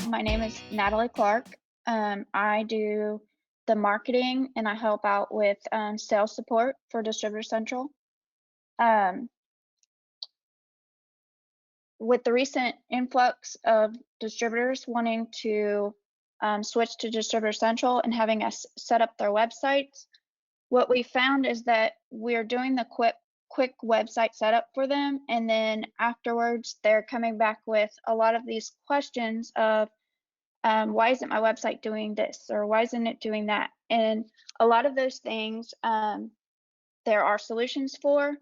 My name is Natalie Clark. I do the marketing and I help out with sales support for Distributor Central. Um, with the recent influx of distributors wanting to switch to Distributor Central and having us set up their websites, what we found is that we're doing the quick website setup for them, and then afterwards they're coming back with a lot of these questions of why isn't my website doing this or why isn't it doing that? And a lot of those things there are solutions for.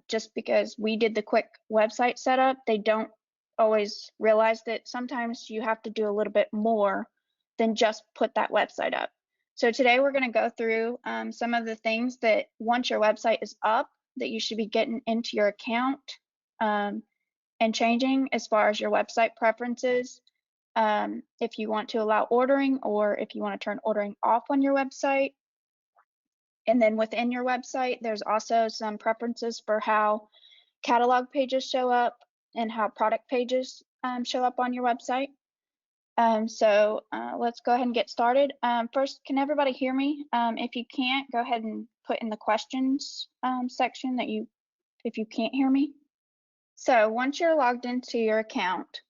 Just because we did the quick website setup, they don't always realize that sometimes you have to do a little bit more than just put that website up. So today we're going to go through some of the things that once your website is up that you should be getting into your account and changing as far as your website preferences. If you want to allow ordering or if you want to turn ordering off on your website. And then within your website, there's also some preferences for how catalog pages show up and how product pages show up on your website. Let's go ahead and get started. First, can everybody hear me? If you can't, go ahead and put in the questions section that if you can't hear me. So once you're logged into your account,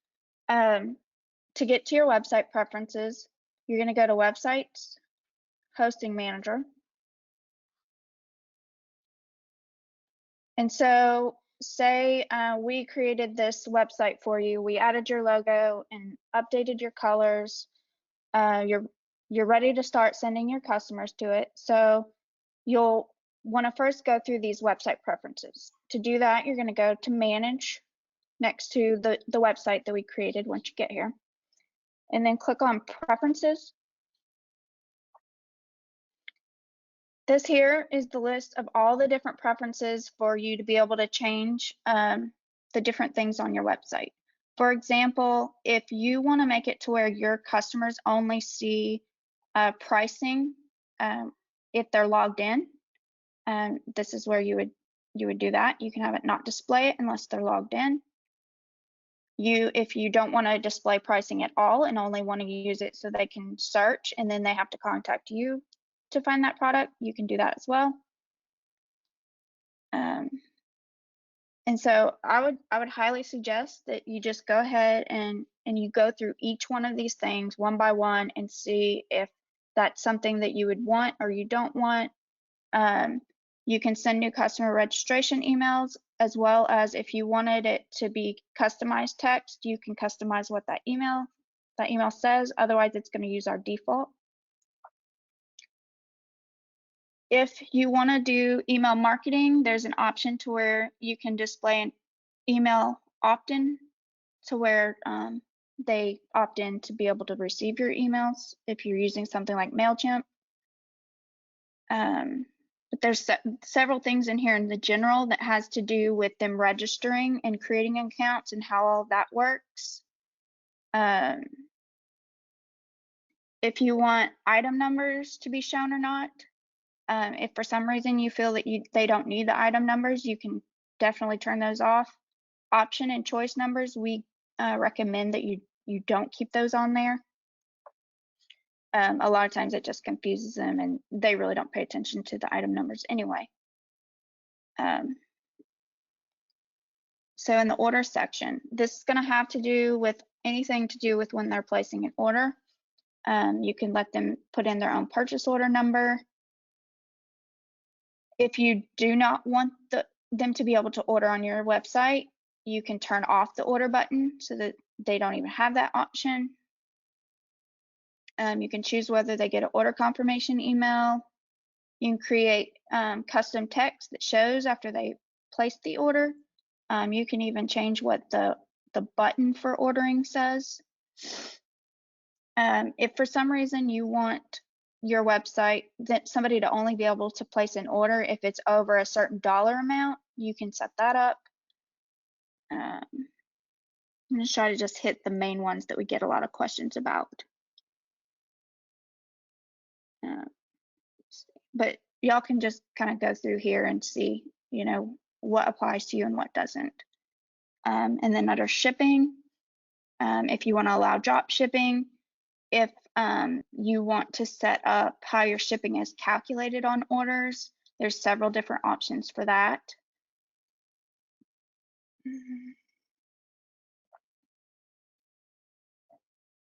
to get to your website preferences, you're going to go to Websites, Hosting Manager. And so say we created this website for you. We added your logo and updated your colors. You're ready to start sending your customers to it. So you'll want to first go through these website preferences. To do that, you're going to go to Manage next to the website that we created once you get here. And then click on Preferences. This here is the list of all the different preferences for you to be able to change the different things on your website. For example, if you want to make it to where your customers only see pricing if they're logged in, this is where you would do that. You can have it not display it unless they're logged in. If you don't want to display pricing at all and only want to use it so they can search and then they have to contact you to find that product, you can do that as well. And so I would highly suggest that you just go ahead and you go through each one of these things one by one and see if that's something that you would want or you don't want. You can send new customer registration emails, as well as if you wanted it to be customized text, you can customize what that email says. Otherwise, it's going to use our default. If you want to do email marketing, there's an option to where you can display an email opt-in to where they opt in to be able to receive your emails if you're using something like MailChimp. But there's several things in here in the general that has to do with them registering and creating accounts and how all that works. If you want item numbers to be shown or not, if for some reason you feel that they don't need the item numbers, you can definitely turn those off. Option and choice numbers, we recommend that you don't keep those on there. A lot of times it just confuses them and they really don't pay attention to the item numbers anyway. So in the order section, this is going to have to do with anything to do with when they're placing an order. You can let them put in their own purchase order number. If you do not want them to be able to order on your website, you can turn off the order button so that they don't even have that option. You can choose whether they get an order confirmation email. You can create custom text that shows after they place the order. You can even change what the button for ordering says. If for some reason you want your website, somebody to only be able to place an order if it's over a certain dollar amount, you can set that up. I'm going to try to just hit the main ones that we get a lot of questions about. But y'all can just kind of go through here and see, you know, what applies to you and what doesn't. And then under shipping, if you want to allow drop shipping, if you want to set up how your shipping is calculated on orders. There's several different options for that.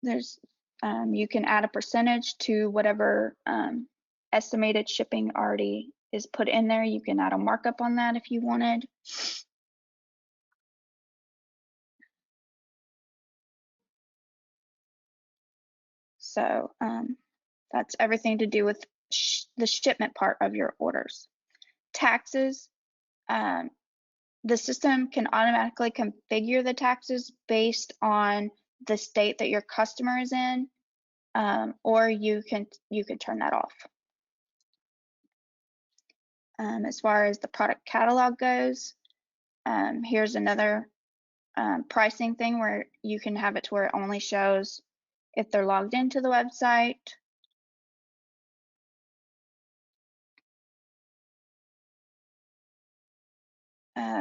There's you can add a percentage to whatever estimated shipping already is put in there. You can add a markup on that if you wanted. So that's everything to do with the shipment part of your orders. Taxes, the system can automatically configure the taxes based on the state that your customer is in, or you can turn that off. As far as the product catalog goes, here's another pricing thing where you can have it to where it only shows if they're logged into the website.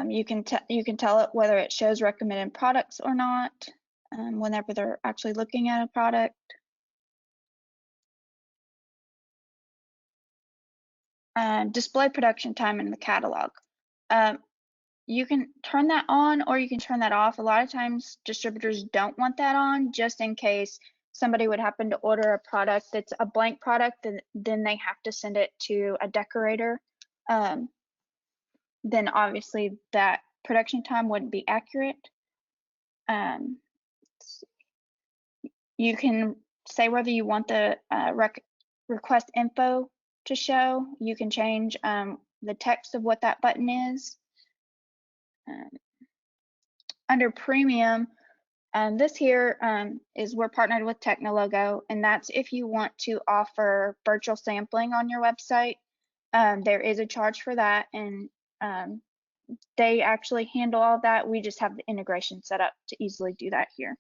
You can tell it whether it shows recommended products or not whenever they're actually looking at a product. Display production time in the catalog. You can turn that on or you can turn that off. A lot of times distributors don't want that on just in case somebody would happen to order a product that's a blank product, and then they have to send it to a decorator. Then obviously that production time wouldn't be accurate. You can say whether you want the request info to show. You can change the text of what that button is. Under premium, this here is we're partnered with Technologo, and that's if you want to offer virtual sampling on your website. There is a charge for that, and they actually handle all that. We just have the integration set up to easily do that here.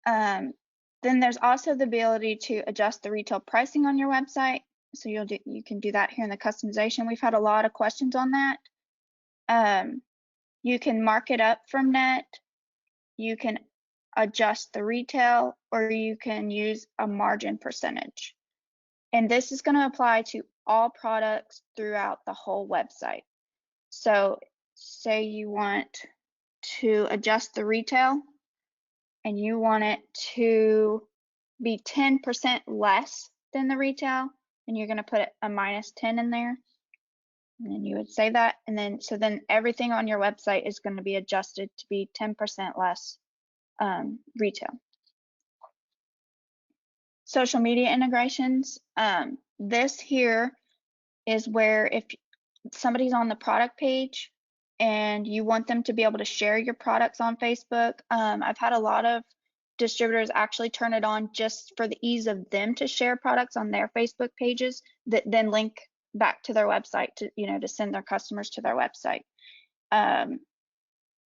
Then there's also the ability to adjust the retail pricing on your website. So you can do that here in the customization. We've had a lot of questions on that. You can mark it up from net. You can adjust the retail, or you can use a margin percentage. And this is going to apply to all products throughout the whole website. So say you want to adjust the retail and you want it to be 10% less than the retail, and you're going to put a -10 in there. And then you would say that, and then so then everything on your website is going to be adjusted to be 10% less retail. Social media integrations. This here is where if somebody's on the product page and you want them to be able to share your products on Facebook. I've had a lot of distributors actually turn it on just for the ease of them to share products on their Facebook pages that then link back to their website to, to send their customers to their website.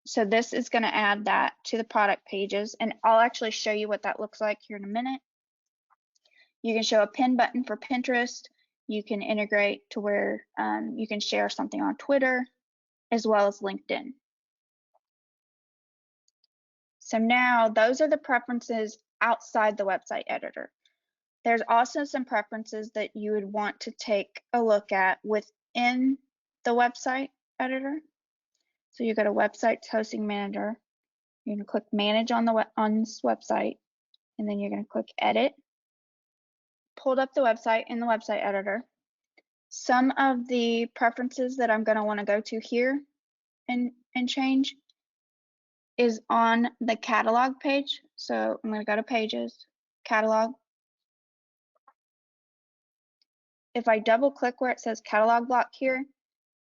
So this is going to add that to the product pages, and I'll actually show you what that looks like here in a minute. You can show a pin button for Pinterest. You can integrate to where you can share something on Twitter as well as LinkedIn. So now those are the preferences outside the website editor. There's also some preferences that you would want to take a look at within the website editor. So you go to Websites Hosting Manager. You're going to click Manage on this website, and then you're going to click Edit. Pulled up the website in the website editor. Some of the preferences that I'm going to want to go to here and change is on the catalog page. So I'm going to go to Pages, Catalog. If I double click where it says Catalog Block here,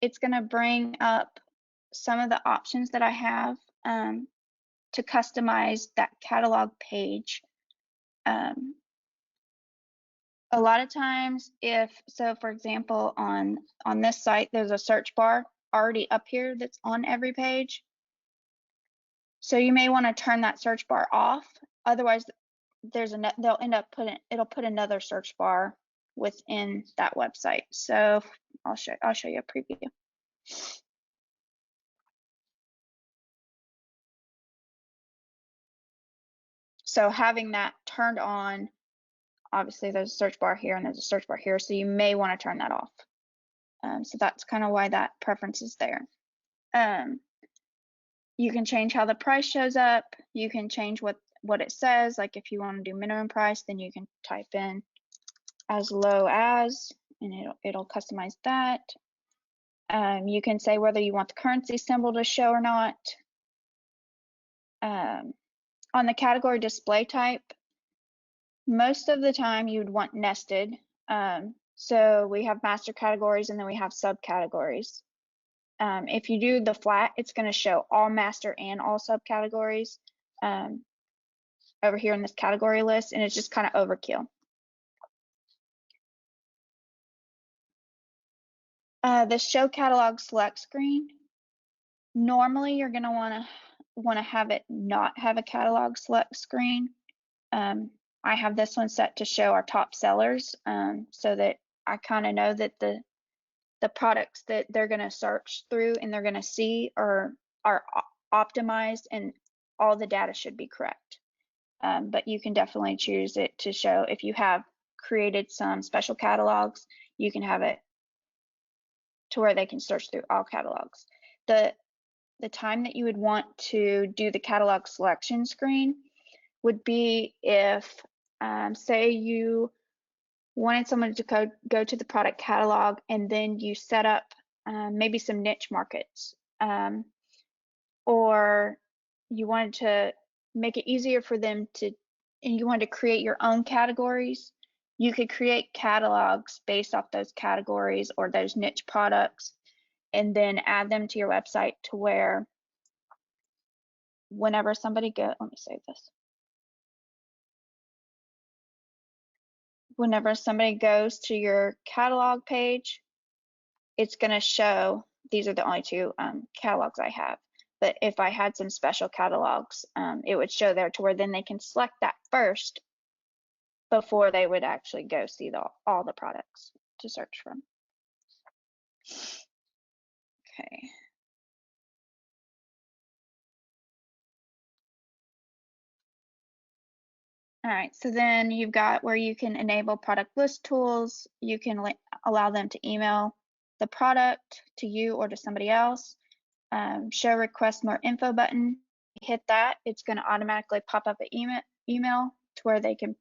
it's going to bring up some of the options that I have to customize that catalog page. A lot of times for example, on this site, there's a search bar already up here that's on every page. So you may want to turn that search bar off. Otherwise, it'll put another search bar within that website. So I'll show you a preview. So having that turned on, obviously there's a search bar here and there's a search bar here, so you may want to turn that off. So that's kind of why that preference is there. You can change how the price shows up. You can change what it says. Like if you want to do minimum price, then you can type in as low as, and it'll customize that. You can say whether you want the currency symbol to show or not. On the category display type, most of the time you would want nested. So we have master categories and then we have subcategories. If you do the flat, it's going to show all master and all subcategories over here in this category list, and it's just kind of overkill. The show catalog select screen. Normally, you're going to want to have it not have a catalog select screen. I have this one set to show our top sellers, so that I kind of know that the products that they're going to search through and they're going to see are optimized and all the data should be correct. But you can definitely choose it to show, if you have created some special catalogs, you can have it to where they can search through all catalogs. The time that you would want to do the catalog selection screen would be if, say you wanted someone to go to the product catalog and then you set up maybe some niche markets, or you wanted to make it easier for them to, and you wanted to create your own categories. You could create catalogs based off those categories or those niche products and then add them to your website to where whenever somebody let me save this. Whenever somebody goes to your catalog page, it's going to show, these are the only two catalogs I have, but if I had some special catalogs, it would show there to where then they can select that first before they would actually go see all the products to search from. Okay. All right, so then you've got where you can enable product list tools. You can allow them to email the product to you or to somebody else. Show request more info button. Hit that, it's going to automatically pop up an email to where they can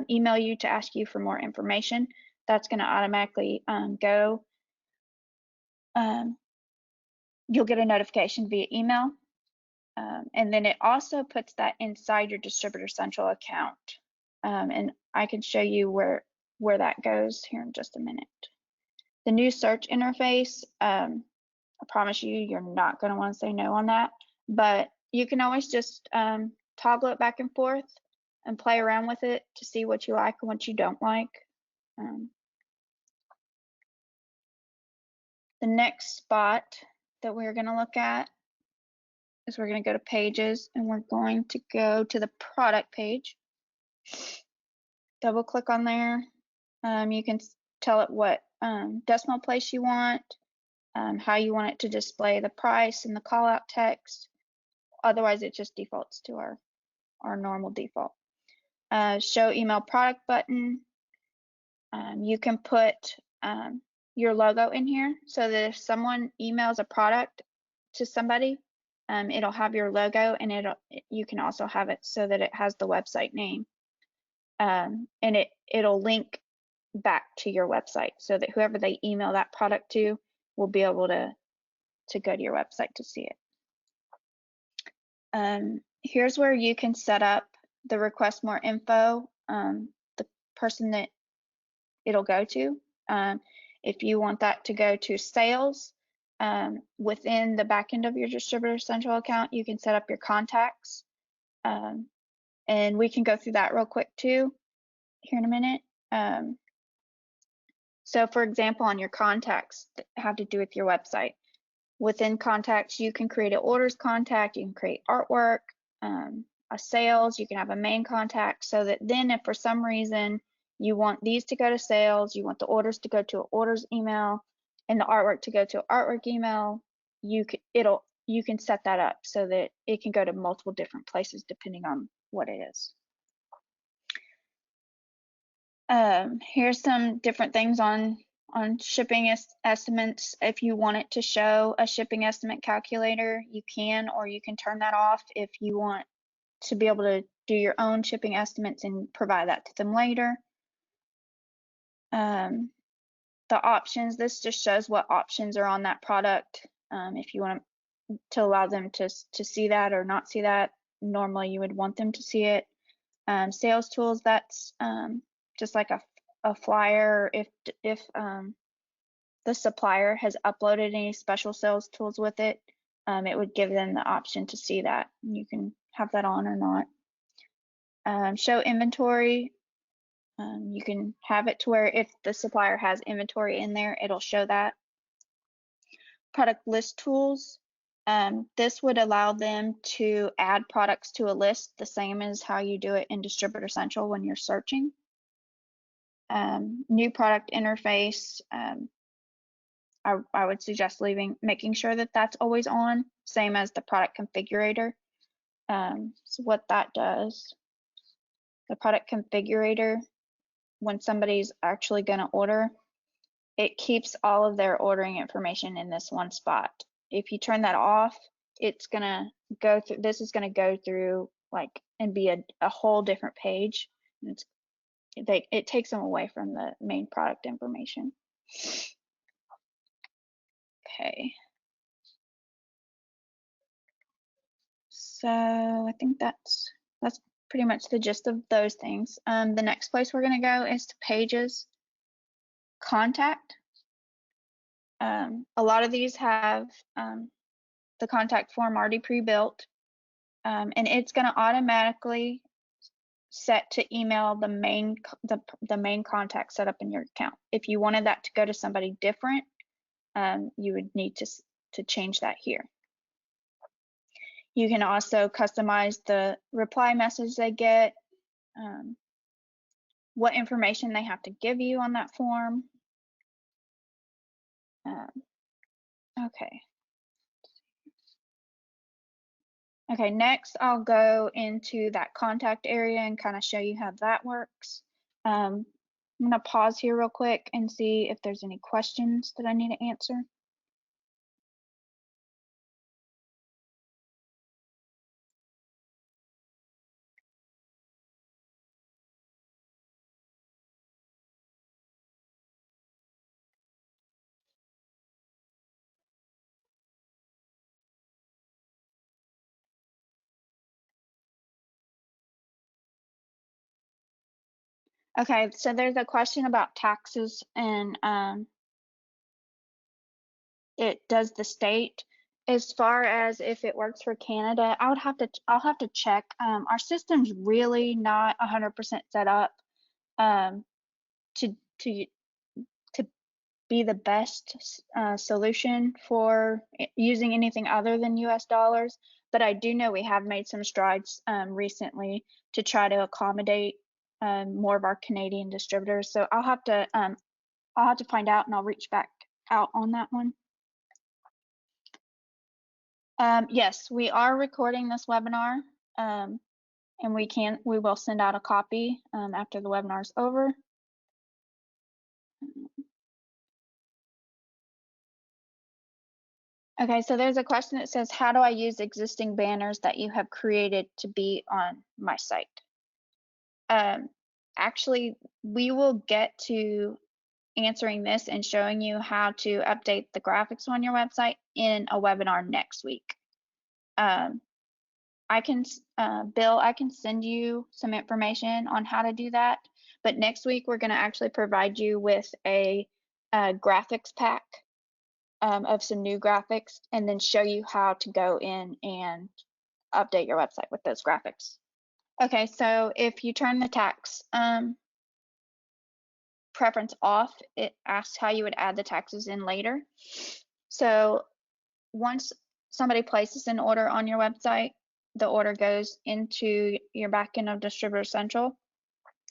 email you to ask you for more information. That's going to automatically go. You'll get a notification via email. And then it also puts that inside your Distributor Central account. And I can show you where that goes here in just a minute. The new search interface, I promise you're not going to want to say no on that, but you can always just toggle it back and forth and play around with it to see what you like and what you don't like. The next spot that we're going to look at is we're going to go to pages and we're going to go to the product page. Double click on there. You can tell it what decimal place you want, how you want it to display the price and the call out text. Otherwise it just defaults to our normal default. Show email product button. You can put your logo in here so that if someone emails a product to somebody, it'll have your logo, and you can also have it so that it has the website name, and it'll link back to your website so that whoever they email that product to will be able to go to your website to see it. Here's where you can set up the request more info, the person that it'll go to. If you want that to go to sales, within the back end of your Distributor Central account, you can set up your contacts. And we can go through that real quick too here in a minute. So for example, on your contacts that have to do with your website, within contacts, you can create an orders contact, you can create artwork, a sales, you can have a main contact, so that then if for some reason you want these to go to sales, you want the orders to go to an orders email, and the artwork to go to an artwork email, you can set that up so that it can go to multiple different places depending on what it is. Here's some different things on shipping estimates. If you want it to show a shipping estimate calculator, you can, or you can turn that off if you want to be able to do your own shipping estimates and provide that to them later. The options, this just shows what options are on that product. If you want to allow them to see that or not see that, normally you would want them to see it. Sales tools, that's just like a flyer. If the supplier has uploaded any special sales tools with it, it would give them the option to see that. You can have that on or not. Show inventory. You can have it to where if the supplier has inventory in there, it'll show that. Product list tools. This would allow them to add products to a list, the same as how you do it in Distributor Central when you're searching. New product interface. I would suggest making sure that that's always on, same as the product configurator. So what that does, the product configurator, when somebody's actually going to order, it keeps all of their ordering information in this one spot. If you turn that off, it's going to go through, this is going to go through like and be a whole different page. It takes them away from the main product information. Okay. So I think that's pretty much the gist of those things. The next place we're going to go is to Pages, Contact. A lot of these have the contact form already pre-built, and it's going to automatically set to email the main contact set up in your account. If you wanted that to go to somebody different, you would need to change that here. You can also customize the reply message they get, what information they have to give you on that form. Okay, next I'll go into that contact area and kind of show you how that works. I'm going to pause here real quick and see if there's any questions that I need to answer. Okay, so there's a question about taxes and it does the state. As far as if it works for Canada, I'll have to check. Our system's really not 100% set up to be the best solution for using anything other than US dollars, but I do know we have made some strides recently to try to accommodate more of our Canadian distributors. So I'll have to find out and I'll reach back out on that one. Yes, we are recording this webinar, and we will send out a copy after the webinar is over. Okay, so there's a question that says, how do I use existing banners that you have created to be on my site? Actually, we will get to answering this and showing you how to update the graphics on your website in a webinar next week. Bill, I can send you some information on how to do that, but next week we're going to actually provide you with a graphics pack of some new graphics and then show you how to go in and update your website with those graphics. Okay, so if you turn the tax preference off, it asks how you would add the taxes in later. So once somebody places an order on your website, the order goes into your backend of Distributor Central.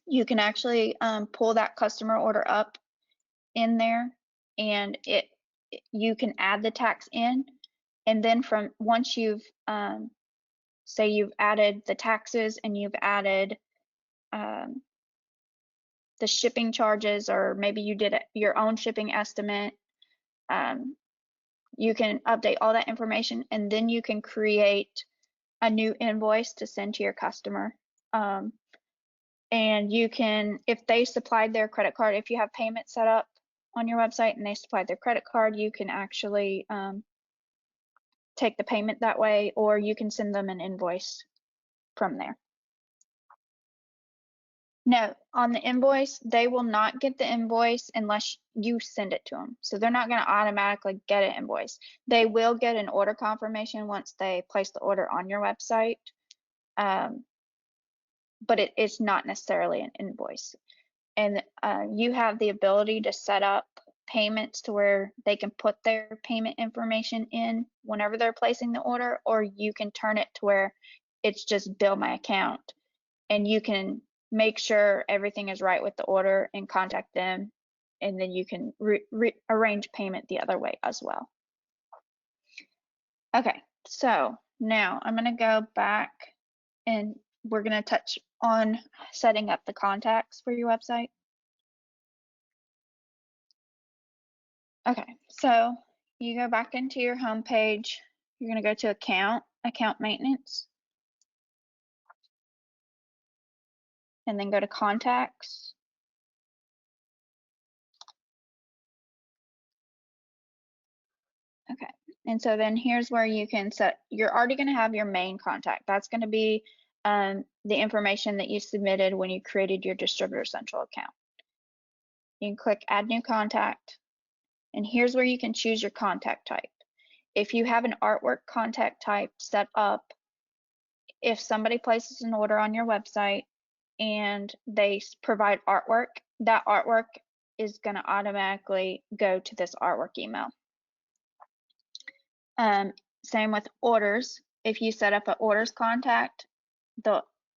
You can actually pull that customer order up in there, and you can add the tax in, and then once you've say you've added the taxes and you've added the shipping charges, or maybe you did your own shipping estimate, you can update all that information, and then you can create a new invoice to send to your customer. And you can, if they supplied their credit card, if you have payment set up on your website and they supplied their credit card, you can actually take the payment that way, or you can send them an invoice from there. No, on the invoice, they will not get the invoice unless you send it to them. So they're not going to automatically get an invoice. They will get an order confirmation once they place the order on your website, but it's not necessarily an invoice. And you have the ability to set up payments to where they can put their payment information in whenever they're placing the order, or you can turn it to where it's just bill my account, and you can make sure everything is right with the order and contact them, and then you can arrange payment the other way as well. Okay, so now I'm going to go back and we're going to touch on setting up the contacts for your website. Okay, so you go back into your home page, you're going to go to account maintenance, and then go to contacts. Okay, and so then here's where you can set, you're already going to have your main contact. That's going to be the information that you submitted when you created your Distributor Central account. You can click add new contact, and here's where you can choose your contact type. If you have an artwork contact type set up, if somebody places an order on your website and they provide artwork, that artwork is going to automatically go to this artwork email. Same with orders. If you set up an orders contact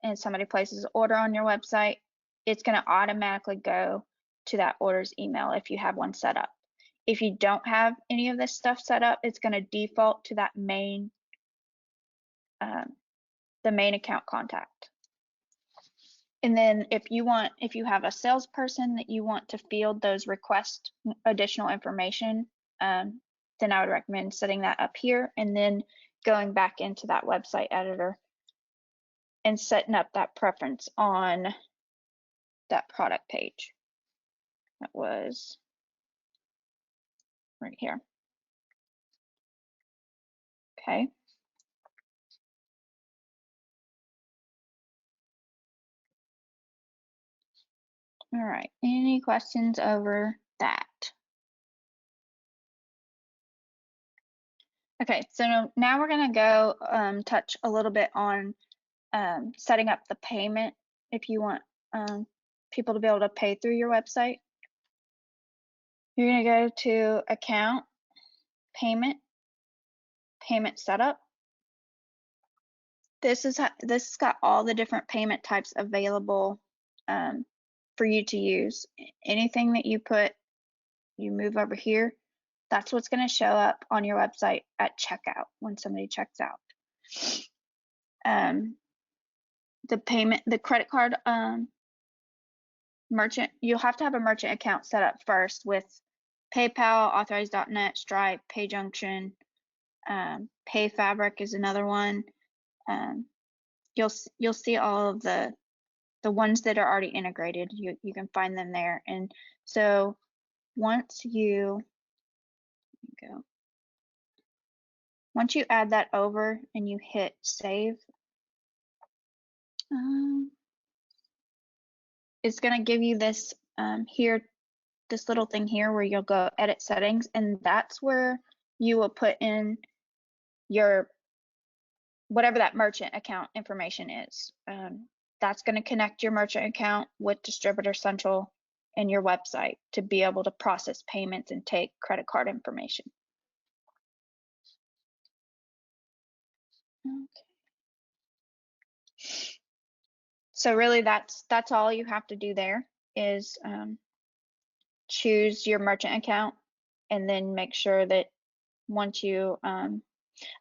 and somebody places an order on your website, it's going to automatically go to that orders email if you have one set up. If you don't have any of this stuff set up, it's going to default to that main, the main account contact. And then if you have a salesperson that you want to field those request additional information, then I would recommend setting that up here and then going back into that website editor and setting up that preference on that product page. That was right here. Okay. All right, any questions over that? Okay, so now we're gonna go touch a little bit on setting up the payment if you want people to be able to pay through your website. You're gonna go to account, payment setup. This has got all the different payment types available for you to use. Anything that you move over here, that's what's going to show up on your website at checkout when somebody checks out. The credit card merchant, you'll have to have a merchant account set up first with PayPal, Authorize.net, Stripe, PayJunction, PayFabric is another one. You'll see all of the ones that are already integrated. You can find them there. And so once you add that over and you hit save, it's going to give you this this little thing here where you'll go edit settings, and that's where you will put in your whatever that merchant account information is. That's going to connect your merchant account with Distributor Central and your website to be able to process payments and take credit card information. Okay. So really that's all you have to do there is choose your merchant account, and then make sure that once you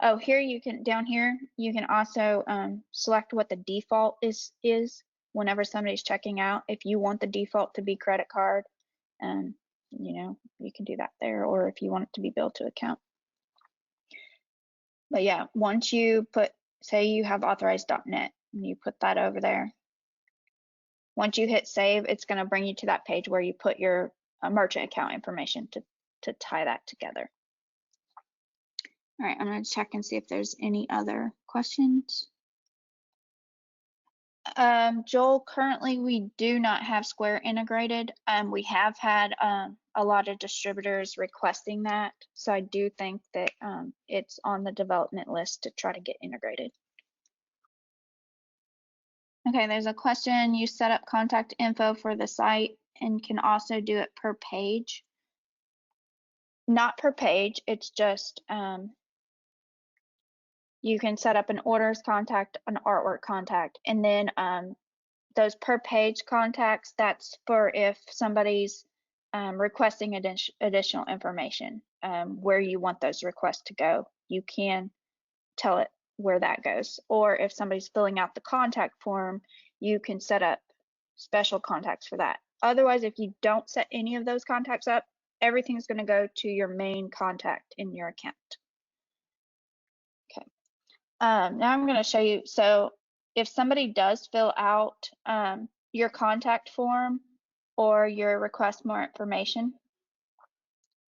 Oh, here you can, down here, you can also select what the default is whenever somebody's checking out. If you want the default to be credit card, you know, you can do that there, or if you want it to be billed to account. But yeah, once you put, say you have authorized.net, and you put that over there, once you hit save, it's going to bring you to that page where you put your merchant account information to tie that together. All right, I'm going to check and see if there's any other questions. Joel, currently we do not have Square integrated. We have had a lot of distributors requesting that, so I do think that it's on the development list to try to get integrated. Okay, there's a question. You set up contact info for the site and can also do it per page. Not per page, it's just you can set up an orders contact, an artwork contact, and then those per page contacts, that's for if somebody's requesting additional information, where you want those requests to go. You can tell it where that goes. Or if somebody's filling out the contact form, you can set up special contacts for that. Otherwise, if you don't set any of those contacts up, everything's going to go to your main contact in your account. Okay. Now I'm going to show you. So if somebody does fill out your contact form or your request more information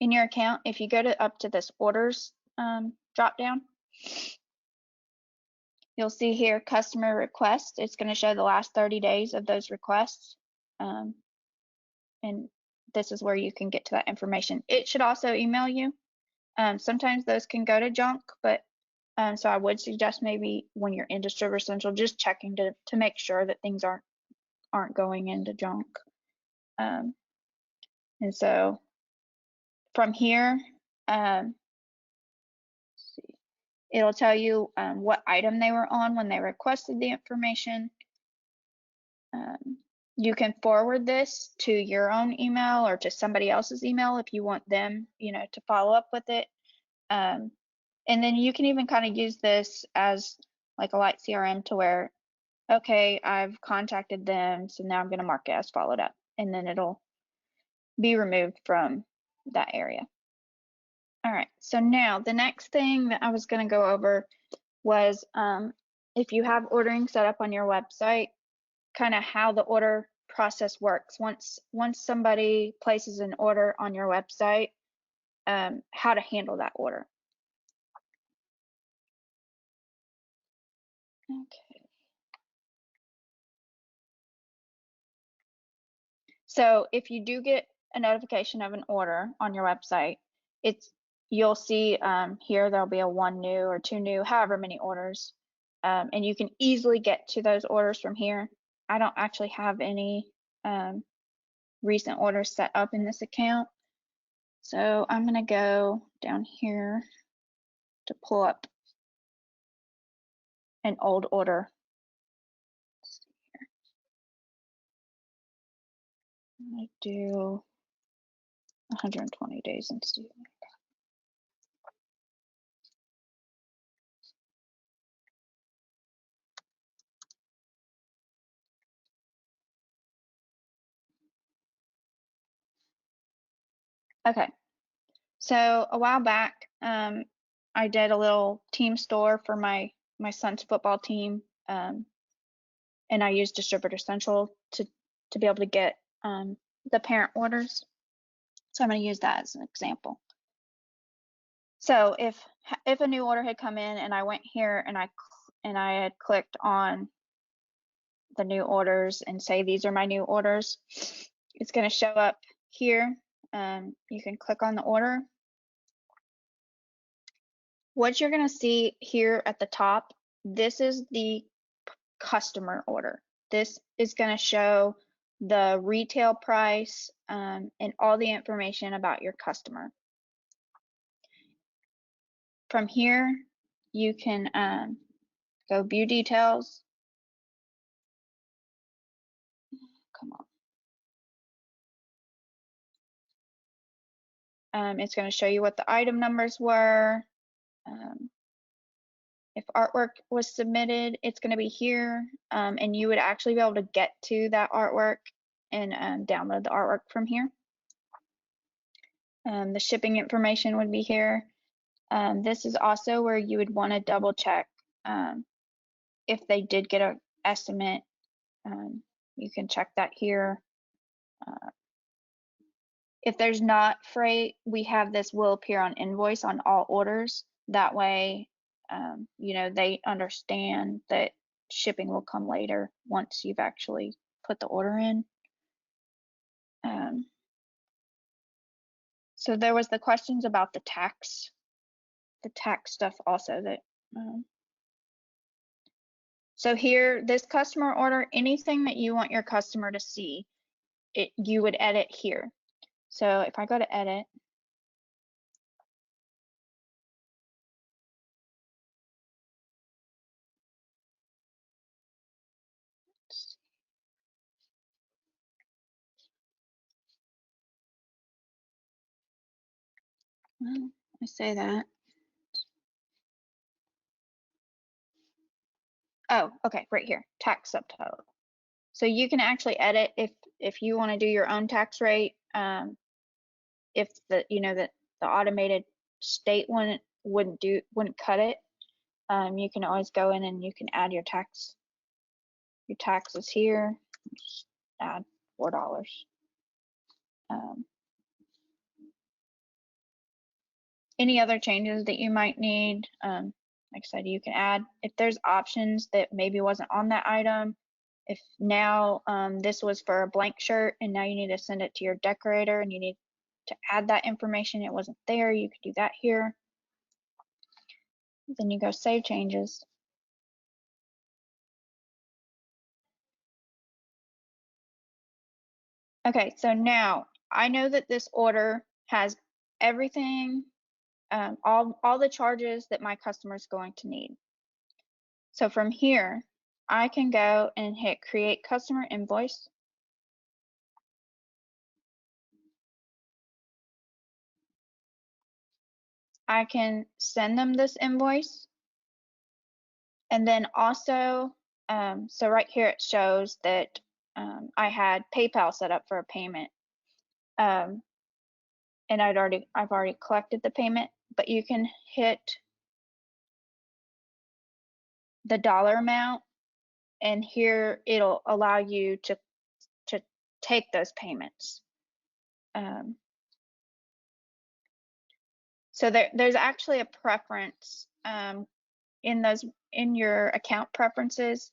in your account, if you go to up to this orders drop down, you'll see here customer request. It's going to show the last 30 days of those requests. And this is where you can get to that information. It should also email you. Sometimes those can go to junk, but so I would suggest maybe when you're in Distributor Central, just checking to make sure that things aren't going into junk. And so from here, it'll tell you what item they were on when they requested the information. You can forward this to your own email or to somebody else's email if you want them, you know, to follow up with it. And then you can even kind of use this as like a light CRM to where, okay, I've contacted them, so now I'm going to mark it as followed up, and then it'll be removed from that area. All right, so now the next thing that I was going to go over was if you have ordering set up on your website, kind of how the order process works. Once somebody places an order on your website, how to handle that order. Okay. So if you do get a notification of an order on your website, you'll see here there'll be a 1 new or 2 new, however many orders, and you can easily get to those orders from here. I don't actually have any recent orders set up in this account, so I'm going to go down here to pull up an old order. Let's see here. I'm going to do 120 days and see. Okay, so a while back, I did a little team store for my son's football team, and I used Distributor Central to be able to get the parent orders. So I'm going to use that as an example. So if a new order had come in and I went here and I had clicked on the new orders and say these are my new orders, it's going to show up here. You can click on the order. What you're going to see here at the top, this is the customer order. This is going to show the retail price and all the information about your customer. From here, you can go view details. Come on. It's going to show you what the item numbers were. If artwork was submitted, it's going to be here, and you would actually be able to get to that artwork and download the artwork from here. The shipping information would be here. This is also where you would want to double check if they did get an estimate. You can check that here. If there's not freight, we have this will appear on invoice on all orders. That way, you know, they understand that shipping will come later once you've actually put the order in. So there was the questions about the tax stuff also that. So here, this customer order, anything that you want your customer to see, you would edit here. So if I go to edit, well, I say that. Oh, okay, right here, tax subtotal. So you can actually edit if you want to do your own tax rate. If the that the automated state one wouldn't cut it, you can always go in and you can add your taxes here. Just add $4. Any other changes that you might need, like I said, you can add. If there's options that maybe wasn't on that item, if now this was for a blank shirt and now you need to send it to your decorator and you need to add that information, it wasn't there, you could do that here. Then you go save changes. Okay, so now I know that this order has everything, all the charges that my customer is going to need. So from here, I can go and hit create customer invoice. I can send them this invoice. And then also, so right here it shows that I had PayPal set up for a payment. And I've already collected the payment, but you can hit the dollar amount and here it'll allow you to take those payments. So there's actually a preference in your account preferences.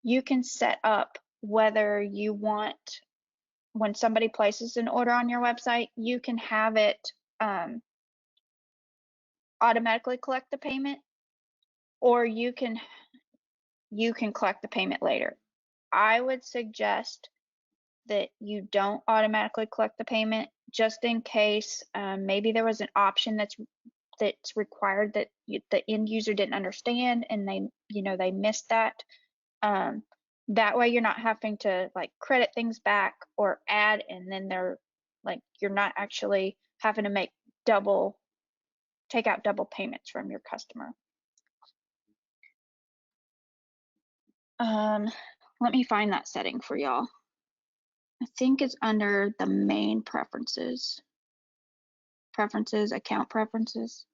You can set up whether you want, when somebody places an order on your website, you can have it automatically collect the payment, or you can collect the payment later. I would suggest that you don't automatically collect the payment, just in case maybe there was an option that's required that the end user didn't understand and they missed that. That way you're not having to like credit things back or add, and then they're like, you're not actually having to take out double payments from your customer. Let me find that setting for y'all. I think it's under the main preferences, account preferences.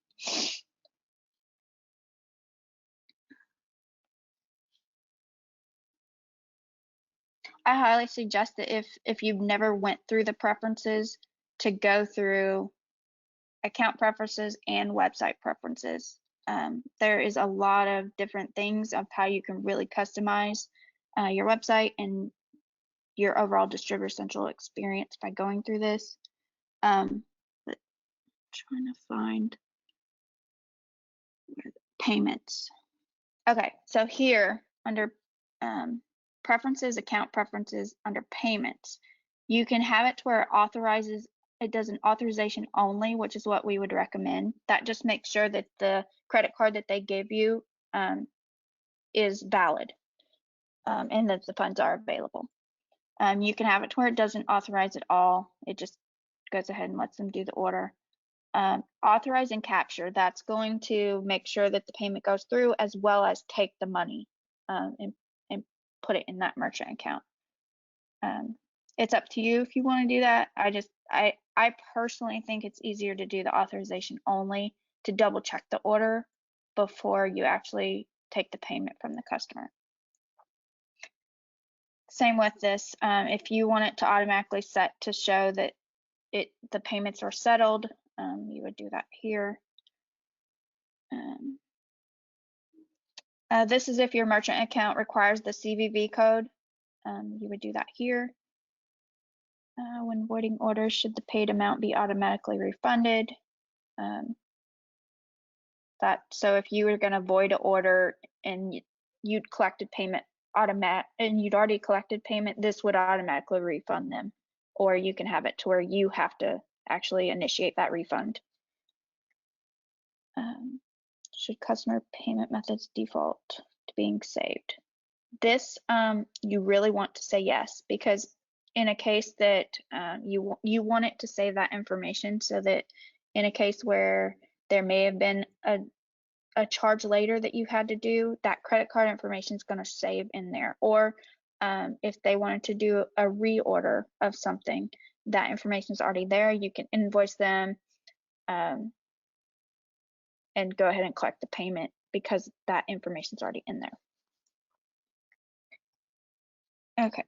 I highly suggest that if you've never went through the preferences, to go through account preferences and website preferences. There is a lot of different things of how you can really customize your website and your overall Distributor Central experience by going through this. But trying to find payments. Okay, so here under preferences, account preferences, under payments, you can have it to where it does an authorization only, which is what we would recommend. That just makes sure that the credit card that they give you is valid and that the funds are available. You can have it to where it doesn't authorize at all. It just goes ahead and lets them do the order. authorize and capture. That's going to make sure that the payment goes through, as well as take the money and put it in that merchant account. It's up to you if you want to do that. I personally think it's easier to do the authorization only to double check the order before you actually take the payment from the customer. Same with this. If you want it to automatically set to show that the payments are settled, you would do that here. This is if your merchant account requires the CVV code. You would do that here. When voiding orders, should the paid amount be automatically refunded? So if you were going to void an order and you'd collected payment and you'd already collected payment, this would automatically refund them. Or you can have it to where you have to actually initiate that refund. Should customer payment methods default to being saved? This you really want to say yes, because in a case that you want it to save that information, so that in a case where there may have been a charge later that you had to do, that credit card information is going to save in there. Or if they wanted to do a reorder of something, that information is already there. You can invoice them and go ahead and collect the payment because that information is already in there. Okay,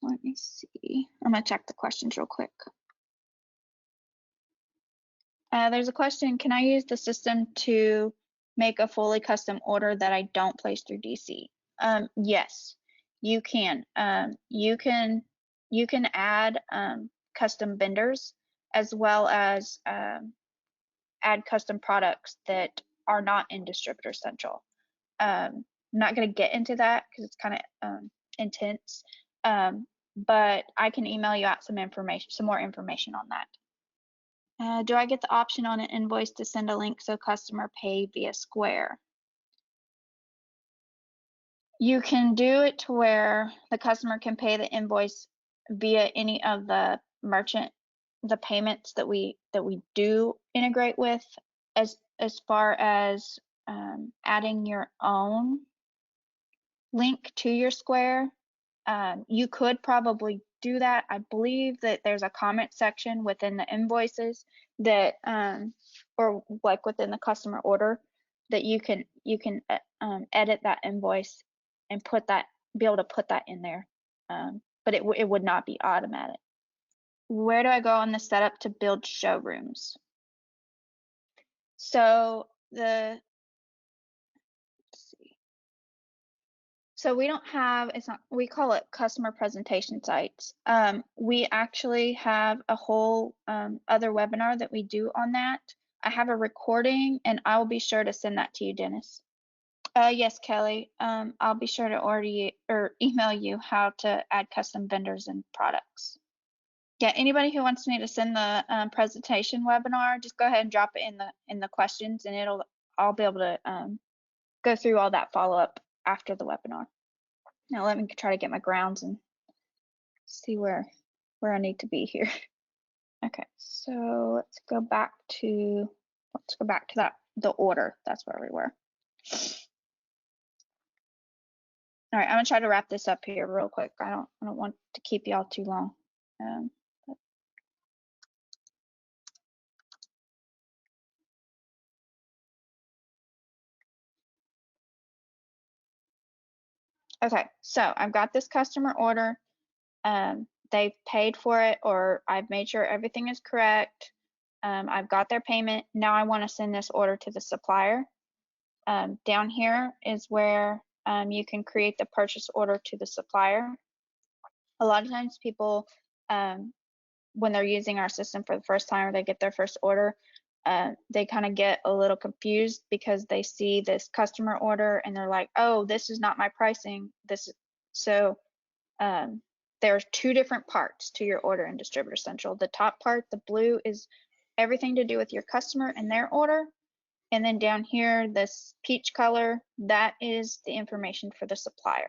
let me see. I'm going to check the questions real quick. There's a question, can I use the system to make a fully custom order that I don't place through DC? Yes, you can. You can add custom vendors, as well as add custom products that are not in Distributor Central. I'm not going to get into that because it's kind of intense, but I can email you out some more information on that. Do I get the option on an invoice to send a link so customer pay via Square? You can do it to where the customer can pay the invoice via any of the payments that we do integrate with, as far as adding your own link to your Square. You could probably do that. I believe that there's a comment section within the invoices that or like within the customer order that you can edit that invoice and be able to put that in there, but it would not be automatic. Where do I go on the setup to build showrooms? So So we don't have, we call it customer presentation sites. We actually have a whole other webinar that we do on that. I have a recording and I will be sure to send that to you, Dennis. Yes, Kelly. I'll be sure to email you how to add custom vendors and products. Yeah, anybody who wants me to send the presentation webinar, just go ahead and drop it in the questions, and I'll be able to go through all that follow-up after the webinar. Now let me try to get my grounds and see where I need to be here. Okay, so let's go back to the order. That's where we were. All right, I'm gonna try to wrap this up here real quick. I don't want to keep y'all too long. Okay, so I've got this customer order. They've paid for it, or I've made sure everything is correct. I've got their payment. Now I want to send this order to the supplier. Down here is where you can create the purchase order to the supplier. A lot of times people, when they're using our system for the first time or they get their first order, they kind of get a little confused because they see this customer order and they're like, oh, this is not my pricing. There's two different parts to your order in Distributor Central. The top part, the blue, is everything to do with your customer and their order. And then down here, this peach color, that is the information for the supplier.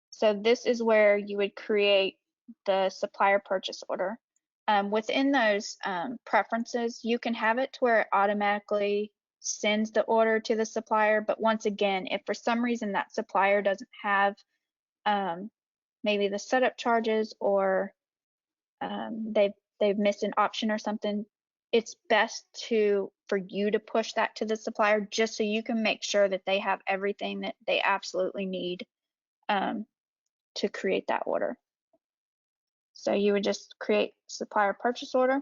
So this is where you would create the supplier purchase order. Within those preferences, you can have it to where it automatically sends the order to the supplier. But once again, if for some reason that supplier doesn't have maybe the setup charges, or they've missed an option or something, it's best for you to push that to the supplier, just so you can make sure that they have everything that they absolutely need to create that order. So you would just create supplier purchase order.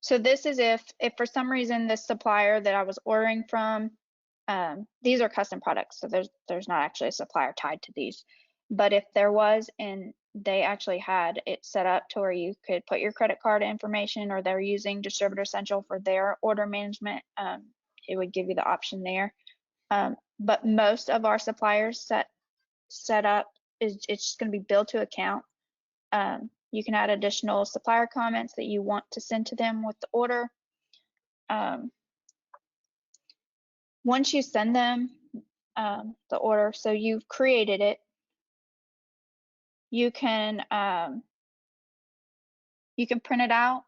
So this is if for some reason the supplier that I was ordering from, these are custom products, so there's not actually a supplier tied to these. But if there was, and they actually had it set up to where you could put your credit card information, or they're using Distributor Central for their order management, it would give you the option there. But most of our suppliers set up it's just going to be billed to account. You can add additional supplier comments that you want to send to them with the order. Once you send them the order, so you've created it, you can print it out,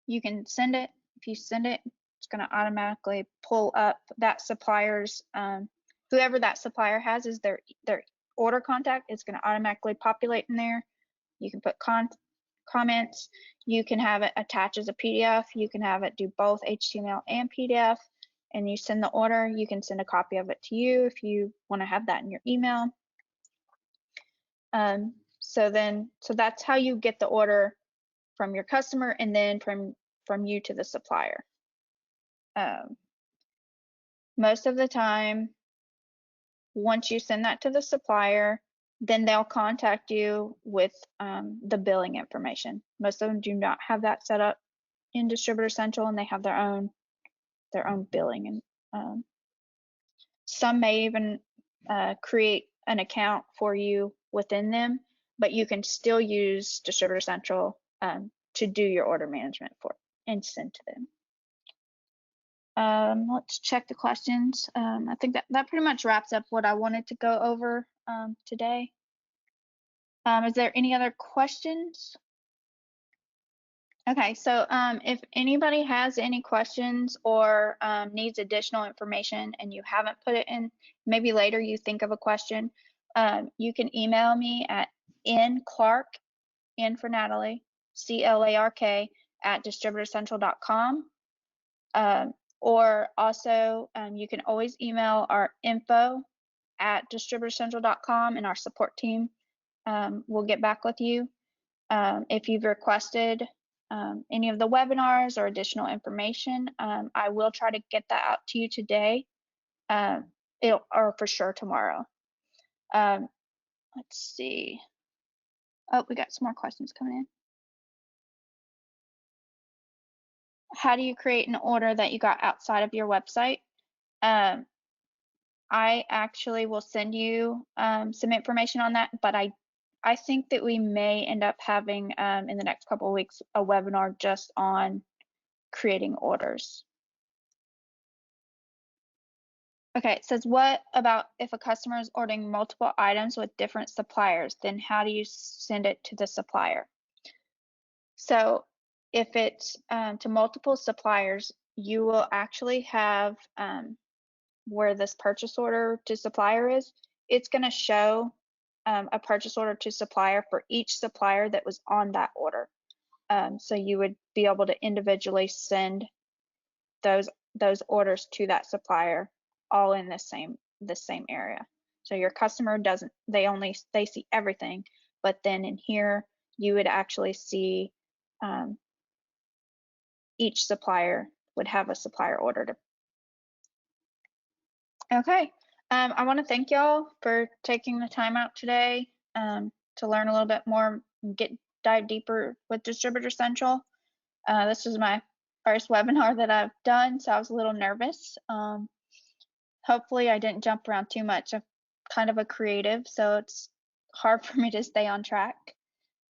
you can send it. If you send it, it's going to automatically pull up that supplier's, whoever that supplier has is their order contact. It's going to automatically populate in there. You can put comments. You can have it attach as a PDF. You can have it do both HTML and PDF. And you send the order. You can send a copy of it to you if you want to have that in your email. So that's how you get the order from your customer, and then from you to the supplier. Most of the time, once you send that to the supplier, then they'll contact you with the billing information. Most of them do not have that set up in Distributor Central, and they have their own billing. And some may even create an account for you within them, but you can still use Distributor Central to do your order management for and send to them. Let's check the questions. I think that pretty much wraps up what I wanted to go over today. Is there any other questions? Okay, so if anybody has any questions or needs additional information and you haven't put it in, maybe later you think of a question, you can email me at nclark, N for Natalie, CLARK, @distributorcentral.com. Or also, you can always email our info@distributorcentral.com, and our support team will get back with you. If you've requested any of the webinars or additional information, I will try to get that out to you today, or for sure tomorrow. Let's see. Oh, we got some more questions coming in. How do you create an order that you got outside of your website? I actually will send you some information on that, but I think that we may end up having in the next couple of weeks a webinar just on creating orders. Okay, it says, what about if a customer is ordering multiple items with different suppliers? Then how do you send it to the supplier? So if it's to multiple suppliers, you will actually have where this purchase order to supplier is, it's going to show a purchase order to supplier for each supplier that was on that order. So you would be able to individually send those orders to that supplier, all in the same area. So your customer doesn't, they see everything, but then in here you would actually see each supplier would have a supplier order to. Okay, I want to thank y'all for taking the time out today to learn a little bit more and dive deeper with Distributor Central. This is my first webinar that I've done, so I was a little nervous. Hopefully I didn't jump around too much. I'm kind of a creative, so it's hard for me to stay on track.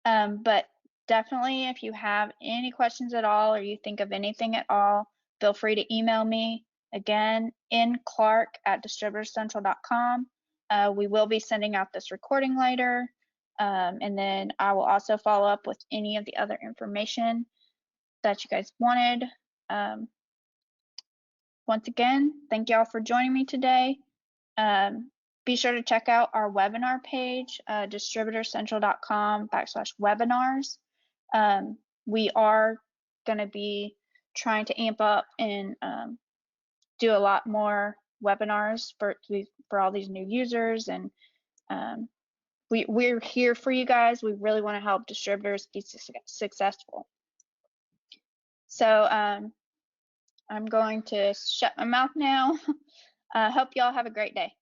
But definitely, if you have any questions at all, or you think of anything at all, feel free to email me Again, inclark@distributorcentral.com. We will be sending out this recording later. And then I will also follow up with any of the other information that you guys wanted. Once again, thank y'all for joining me today. Be sure to check out our webinar page, distributorcentral.com/webinars. We are going to be trying to amp up and do a lot more webinars for all these new users, and we're here for you guys. We really want to help distributors be successful. So I'm going to shut my mouth now. Hope y'all have a great day.